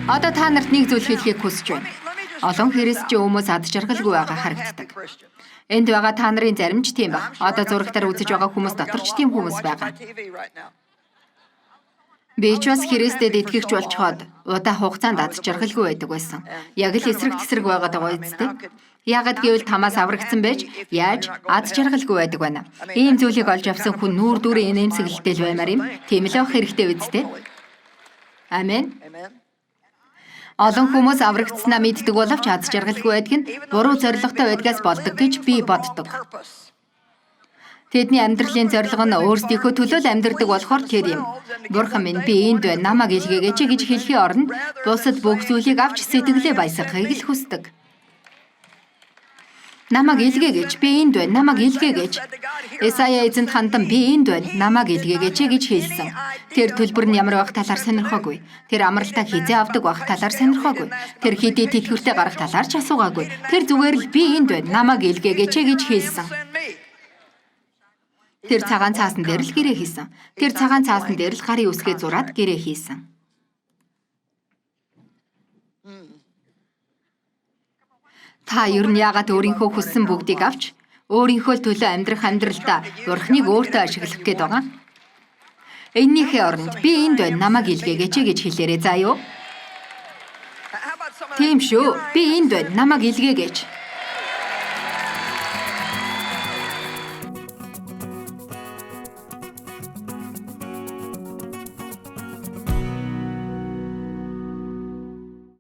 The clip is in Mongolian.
Одоо та нарт нэг зүйл хэлхийг хүсэж байна. Олон христчэн хүмүүс ад жаргалгүй байгаа харагддаг. Энд байгаа та нарын зарим ч тийм баг. Одоо зурагтаар үзэж байгаа хүмүүс дотор ч тийм хүмүүс байгаа. Би ч бас Христэд итгэгч болчиход удаа хугацаанд ад жаргалгүй байдаг байсан. Яг л эсрэг тесрэг байгаад байгаа үстэй. Ягд гэвэл тамаас аврагдсан байж яаж ад жаргалгүй байдаг байна. Ийм зүйлийг олж авсан хүн нүүр дүрийн инээмсэглэлтэй л баймаар юм. Тийм л авах хэрэгтэй үстэй. Амен. Олон хүмүүс аврагдсанаа мэддэг боловч ад жаргалгүй байдаг нь буруу зорилготой байдгаас болдог гэж би боддог. Тэдний амьдралын зорилго нь өөрсдийнхөө төлөө л амьдардаг болохоор тэр юм. Бурхан минь би энд байна, намайг илгээгээч гэж хэлхийн оронд бусад бүх зүйлийг авч сэтгэлээ баясгахыг л хүсдэг. Намайг илгээгээч, би энд байна, намайг илгээгээч. Исая эзэнт хандан би энд байна, намайг илгээгээч гэж хэлсэн. Тэр төлбөр нь ямар байх талаар сонирхоогүй. Тэр амралтаа хизээ авдаг байх талаар сонирхоогүй. Тэр хэдий тэтгэвртэй гарах талаар ч асуугаагүй. Тэр зүгээр л би энд байна, намайг илгээгээч гэж хэлсэн. Тэр цагаан цаасан дээр л гэрээ хийсэн. Тэр цагаан цаасан дээр л гарын үсгээ зураад гэрээ хийсэн. Та ер нь яагаад өөрийнхөө хүссэн бүгдийг авч өөрийнхөө төлөө амьдрах амьдралдаа Бурхныг өөртөө ашиглах гээд байгаа? Энийхээ оронд би энд байна, намайг илгээгээч гэж хэлээрэй заа юу? Тийм шүү. Би энд байна, намайг илгээгээч.